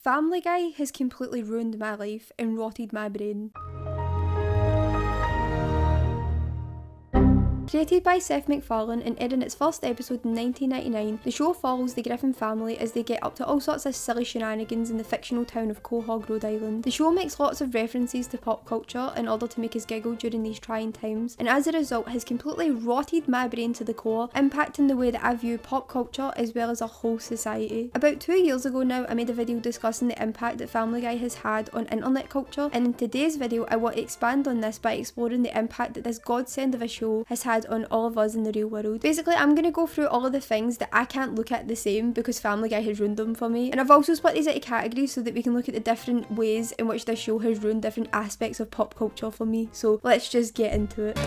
Family Guy has completely ruined my life and rotted my brain. Created by Seth MacFarlane and aired in its first episode in 1999, the show follows the Griffin family as they get up to all sorts of silly shenanigans in the fictional town of Quahog, Rhode Island. The show makes lots of references to pop culture in order to make us giggle during these trying times, and as a result has completely rotted my brain to the core, impacting the way that I view pop culture as well as our whole society. About 2 years ago now, I made a video discussing the impact that Family Guy has had on internet culture, and in today's video I want to expand on this by exploring the impact that this godsend of a show has had on all of us in the real world. Basically, I'm going to go through all of the things that I can't look at the same because Family Guy has ruined them for me, and I've also split these into categories so that we can look at the different ways in which this show has ruined different aspects of pop culture for me. So let's just get into it.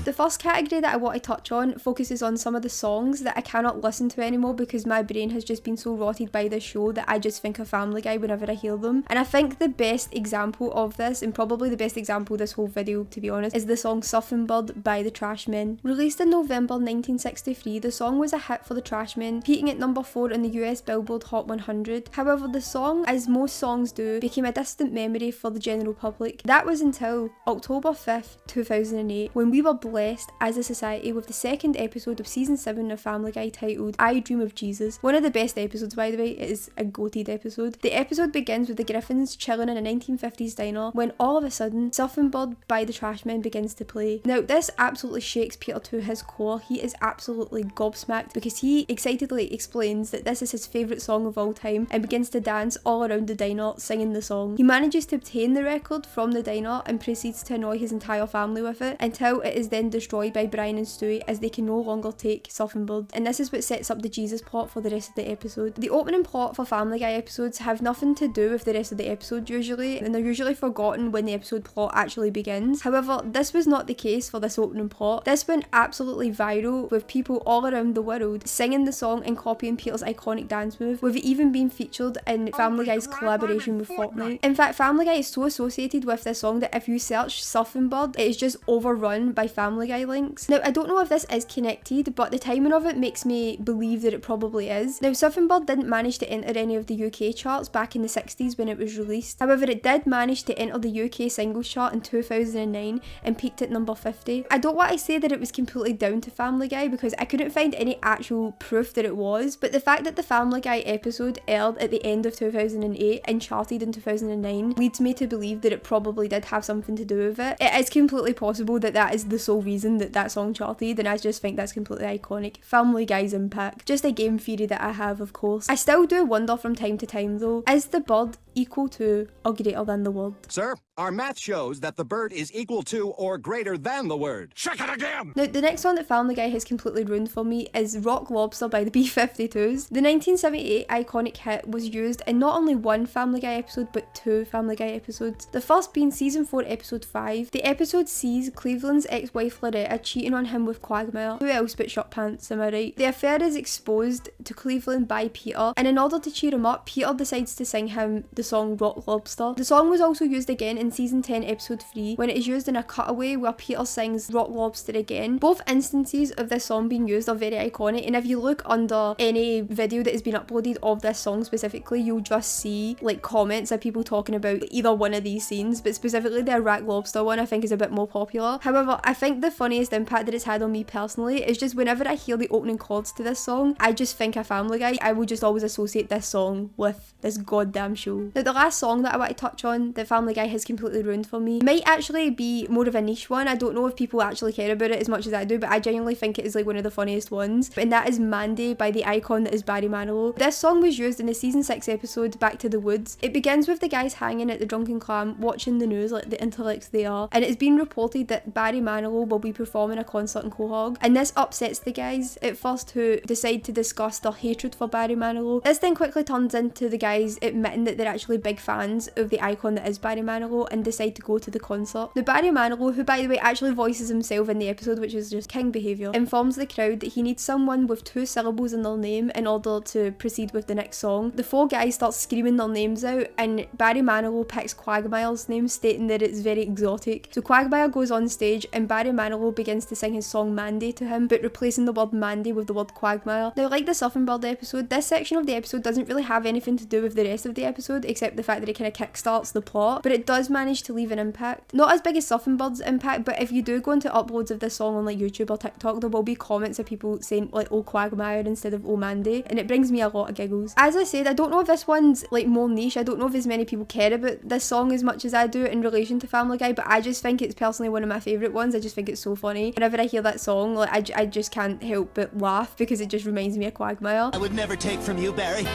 The first category that I want to touch on focuses on some of the songs that I cannot listen to anymore because my brain has just been so rotted by this show that I just think of Family Guy whenever I hear them. And I think the best example of this, and probably the best example of this whole video to be honest, is the song Surfing Bird by the Trashmen. Released in November 1963, the song was a hit for the Trashmen, peaking at number 4 on the US Billboard Hot 100. However, the song, as most songs do, became a distant memory for the general public. That was until October 5th, 2008, when we were blessed as a society with the second episode of season 7 of Family Guy titled I Dream of Jesus. One of the best episodes, by the way. It is a goated episode. The episode begins with the Griffins chilling in a 1950s diner when all of a sudden Surfing Bird by the Trashmen begins to play. Now this absolutely shakes Peter to his core. He is absolutely gobsmacked because he excitedly explains that this is his favourite song of all time and begins to dance all around the diner singing the song. He manages to obtain the record from the diner and proceeds to annoy his entire family with it until it is then destroyed by Brian and Stewie as they can no longer take Surfing Bird, and this is what sets up the Jesus plot for the rest of the episode. The opening plot for Family Guy episodes have nothing to do with the rest of the episode usually, and they're usually forgotten when the episode plot actually begins. However, this was not the case for this opening plot. This went absolutely viral with people all around the world singing the song and copying Peter's iconic dance move, with it even being featured in Family Guy's collaboration with Fortnite. In fact, Family Guy is so associated with this song that if you search Surfing Bird, it is just overrun by Family Guy links. Now, I don't know if this is connected, but the timing of it makes me believe that it probably is. Now, Surfing Bird didn't manage to enter any of the UK charts back in the 60s when it was released. However, it did manage to enter the UK singles chart in 2009 and peaked at number 50. I don't want to say that it was completely down to Family Guy because I couldn't find any actual proof that it was, but the fact that the Family Guy episode aired at the end of 2008 and charted in 2009 leads me to believe that it probably did have something to do with it. It is completely possible that that is the sole reason that song charted, and I just think that's completely iconic. Family Guy's impact. Just a game theory that I have, of course. I still do wonder from time to time though, is the bird equal to or greater than the word? Sir, our math shows that the bird is equal to or greater than the word. Check it again! Now, the next song that Family Guy has completely ruined for me is Rock Lobster by the B-52s. The 1978 iconic hit was used in not only one Family Guy episode, but 2 Family Guy episodes. The first being season 4 episode 5. The episode sees Cleveland's ex-wife Loretta cheating on him with Quagmire. Who else but Shut Pants, am I right? The affair is exposed to Cleveland by Peter, and in order to cheer him up, Peter decides to sing him the song Rock Lobster. The song was also used again in season 10 episode 3 when it is used in a cutaway where Peter sings Rock Lobster again. Both instances of this song being used are very iconic, and if you look under any video that has been uploaded of this song specifically, you'll just see like comments of people talking about either one of these scenes, but specifically the Rock Lobster one I think is a bit more popular. However, I think the funniest impact that it's had on me personally is just whenever I hear the opening chords to this song, I just think of Family Guy. I will just always associate this song with this goddamn show. Now, the last song that I want to touch on that Family Guy has completely ruined for me might actually be more of a niche one. I don't know if people actually care about it as much as I do, but I genuinely think it is like one of the funniest ones, and that is Mandy by the icon that is Barry Manilow. This song was used in the season 6 episode Back to the Woods. It begins with the guys hanging at the Drunken Clam watching the news like the intellects they are, and it's been reported that Barry Manilow will be performing a concert in Quahog, and this upsets the guys at first, who decide to discuss their hatred for Barry Manilow. This then quickly turns into the guys admitting that they're actually actually big fans of the icon that is Barry Manilow and decide to go to the concert. Now Barry Manilow, who by the way actually voices himself in the episode, which is just king behaviour, informs the crowd that he needs someone with 2 syllables in their name in order to proceed with the next song. The 4 guys start screaming their names out and Barry Manilow picks Quagmire's name, stating that it's very exotic. So Quagmire goes on stage and Barry Manilow begins to sing his song Mandy to him, but replacing the word Mandy with the word Quagmire. Now like the Surfing Bird episode, this section of the episode doesn't really have anything to do with the rest of the episode except the fact that it kind of kickstarts the plot, but it does manage to leave an impact. Not as big as Surfing Bird's impact, but if you do go into uploads of this song on like YouTube or TikTok, there will be comments of people saying like "Oh Quagmire" instead of "Oh Mandy," and it brings me a lot of giggles. As I said, I don't know if this one's like more niche, I don't know if as many people care about this song as much as I do in relation to Family Guy, but I just think it's personally one of my favourite ones. I just think it's so funny. Whenever I hear that song, like I just can't help but laugh because it just reminds me of Quagmire. I would never take from you, Barry.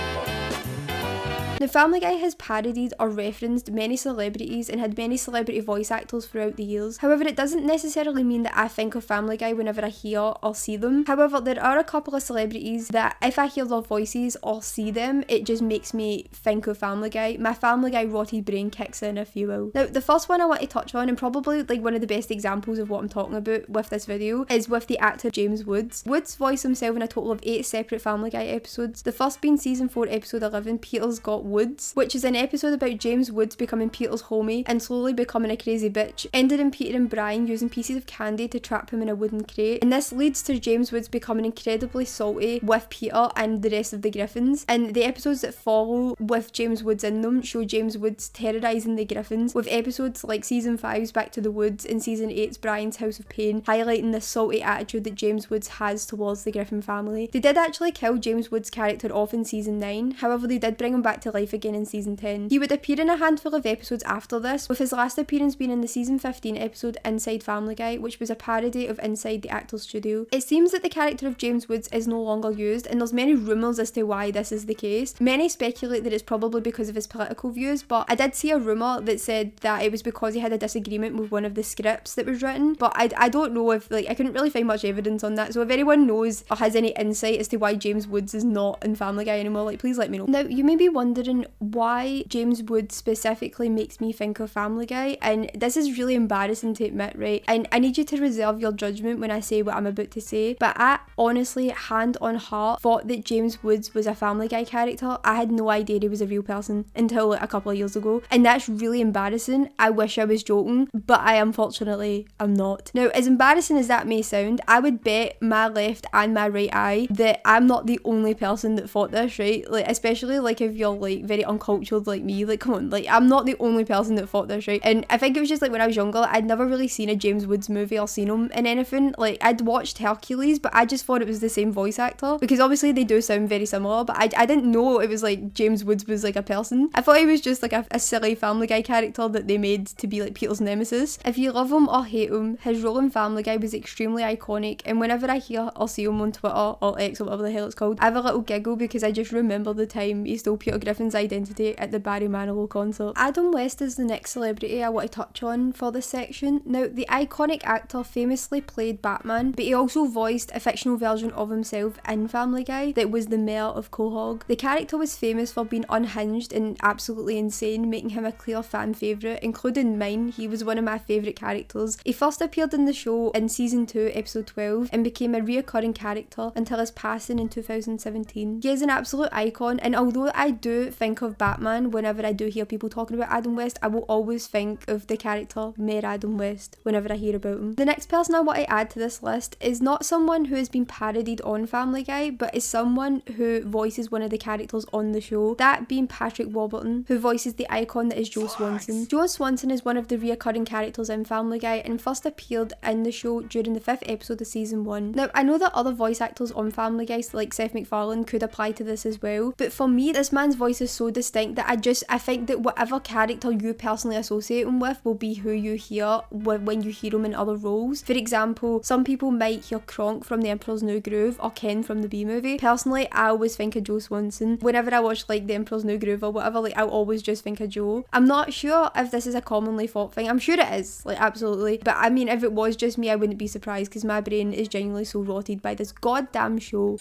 Now Family Guy has parodied or referenced many celebrities and had many celebrity voice actors throughout the years. However, it doesn't necessarily mean that I think of Family Guy whenever I hear or see them. However, there are a couple of celebrities that if I hear their voices or see them, it just makes me think of Family Guy. My Family Guy rotted brain kicks in, if you will. Now, the first one I want to touch on, and probably like one of the best examples of what I'm talking about with this video, is with the actor James Woods. Woods voiced himself in a total of 8 separate Family Guy episodes. The first being season 4 episode 11, Peter's Got Woods, which is an episode about James Woods becoming Peter's homie and slowly becoming a crazy bitch, ended in Peter and Brian using pieces of candy to trap him in a wooden crate, and this leads to James Woods becoming incredibly salty with Peter and the rest of the Griffins. And the episodes that follow with James Woods in them show James Woods terrorising the Griffins, with episodes like season 5's Back to the Woods and season 8's Brian's House of Pain highlighting the salty attitude that James Woods has towards the Griffin family. They did actually kill James Woods' character off in season 9, however they did bring him back to life again in season 10. He would appear in a handful of episodes after this, with his last appearance being in the season 15 episode Inside Family Guy, which was a parody of Inside the Actors Studio. It seems that the character of James Woods is no longer used, and there's many rumours as to why this is the case. Many speculate that it's probably because of his political views, but I did see a rumour that said that it was because he had a disagreement with one of the scripts that was written, but I don't know if, like, I couldn't really find much evidence on that, so if anyone knows or has any insight as to why James Woods is not in Family Guy anymore, like, please let me know. Now, you may be wondering why James Woods specifically makes me think of Family Guy, and this is really embarrassing to admit, right? And I need you to reserve your judgment when I say what I'm about to say, but I honestly, hand on heart, thought that James Woods was a Family Guy character. I had no idea he was a real person until like a couple of years ago, and that's really embarrassing. I wish I was joking, but I unfortunately am not. Now, as embarrassing as that may sound, I would bet my left and my right eye that I'm not the only person that thought this, right? Like, especially like if you're like very uncultured like me, like, come on, like, I'm not the only person that thought this, right? And I think it was just like when I was younger, I'd never really seen a James Woods movie or seen him in anything. Like, I'd watched Hercules, but I just thought it was the same voice actor, because obviously they do sound very similar, but I didn't know it was like James Woods was like a person. I thought he was just like a silly Family Guy character that they made to be like Peter's nemesis. If you love him or hate him, his role in Family Guy was extremely iconic, and whenever I hear or see him on Twitter or X or whatever the hell it's called, I have a little giggle because I just remember the time he stole Peter Griffin's identity at the Barry Manilow concert. Adam West is the next celebrity I want to touch on for this section. Now, the iconic actor famously played Batman, but he also voiced a fictional version of himself in Family Guy that was the mayor of Quahog. The character was famous for being unhinged and absolutely insane, making him a clear fan favourite, including mine. He was one of my favourite characters. He first appeared in the show in season 2 episode 12 and became a reoccurring character until his passing in 2017. He is an absolute icon, and although I do think of Batman whenever I do hear people talking about Adam West, I will always think of the character Mayor Adam West whenever I hear about him. The next person I want to add to this list is not someone who has been parodied on Family Guy, but is someone who voices one of the characters on the show, that being Patrick Warburton, who voices the icon that is Joe Swanson. Joe Swanson is one of the reoccurring characters in Family Guy and first appeared in the show during the 5th episode of season 1. Now, I know that other voice actors on Family Guy, like Seth MacFarlane, could apply to this as well, but for me, this man's voice is so distinct that I think that whatever character you personally associate him with will be who you hear when you hear him in other roles. For example, some people might hear Kronk from The Emperor's New Groove or Ken from the Bee Movie. Personally, I always think of Joe Swanson. Whenever I watch like The Emperor's New Groove or whatever, like, I'll always just think of Joe. I'm not sure if this is a commonly thought thing. I'm sure it is, like, absolutely. But I mean, if it was just me, I wouldn't be surprised, because my brain is genuinely so rotted by this goddamn show.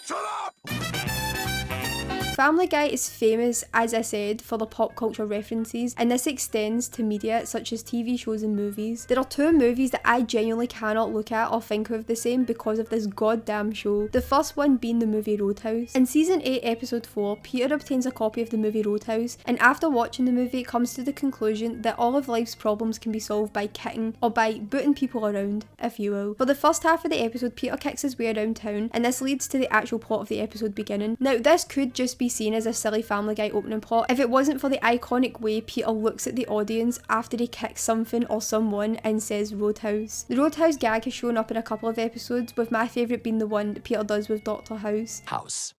Shut up! Family Guy is famous, as I said, for the pop culture references, and this extends to media such as TV shows and movies. There are two movies that I genuinely cannot look at or think of the same because of this goddamn show. The first one being the movie Roadhouse. In season 8 episode 4, Peter obtains a copy of the movie Roadhouse, and after watching the movie comes to the conclusion that all of life's problems can be solved by kicking or by booting people around, if you will. For the first half of the episode, Peter kicks his way around town, and this leads to the actual plot of the episode beginning. Now, this could just be seen as a silly Family Guy opening plot if it wasn't for the iconic way Peter looks at the audience after he kicks something or someone and says Roadhouse. The Roadhouse gag has shown up in a couple of episodes, with my favourite being the one that Peter does with Dr. House. House.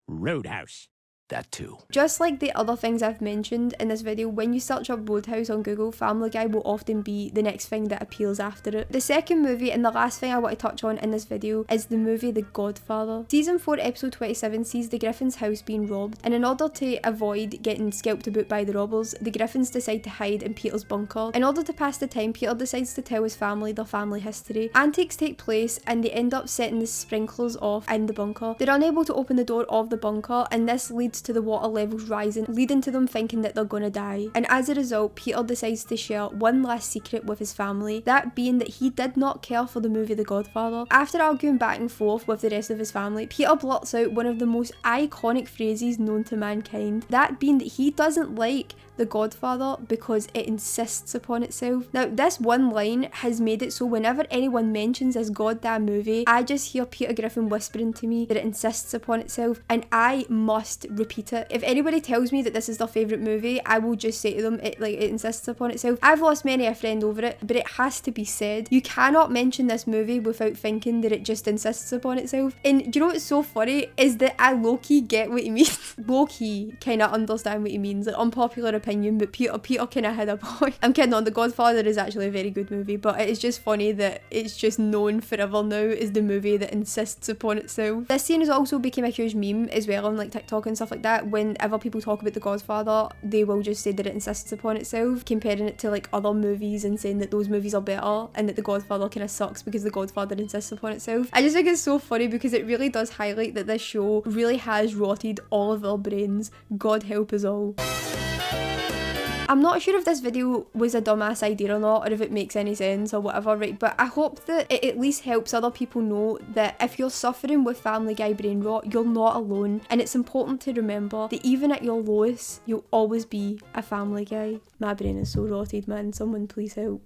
Roadhouse. That too. Just like the other things I've mentioned in this video, when you search up Roadhouse on Google, Family Guy will often be the next thing that appeals after it. The second movie and the last thing I want to touch on in this video is the movie The Godfather. Season 4 episode 27 sees the Griffins' house being robbed, and in order to avoid getting scalped about by the robbers, the Griffins decide to hide in Peter's bunker. In order to pass the time, Peter decides to tell his family their family history. Antics take place and they end up setting the sprinklers off in the bunker. They're unable to open the door of the bunker, and this leads to the water levels rising, leading to them thinking that they're gonna die. And as a result, Peter decides to share one last secret with his family, that being that he did not care for the movie The Godfather. After arguing back and forth with the rest of his family, Peter blurts out one of the most iconic phrases known to mankind, that being that he doesn't like The Godfather because it insists upon itself. Now, this one line has made it so whenever anyone mentions this goddamn movie, I just hear Peter Griffin whispering to me that it insists upon itself, and I must repeat it. If anybody tells me that this is their favourite movie, I will just say to them, it insists upon itself. I've lost many a friend over it, but it has to be said. You cannot mention this movie without thinking that it just insists upon itself. And do you know what's so funny is that I low-key get what he means. Low-key kind of understand what he means. Like, unpopular opinion, but Peter kind of had a point. I'm kidding on. The Godfather is actually a very good movie, but it's just funny that it's just known forever now as the movie that insists upon itself. This scene has also become a huge meme as well on like TikTok and stuff like that. Whenever people talk about The Godfather, they will just say that it insists upon itself, comparing it to like other movies and saying that those movies are better and that The Godfather kind of sucks because The Godfather insists upon itself. I just think it's so funny because it really does highlight that this show really has rotted all of our brains. God help us all. I'm not sure if this video was a dumbass idea or not, or if it makes any sense or whatever, right? But I hope that it at least helps other people know that if you're suffering with Family Guy brain rot, you're not alone. And it's important to remember that even at your lowest, you'll always be a Family Guy. My brain is so rotted, man. Someone please help.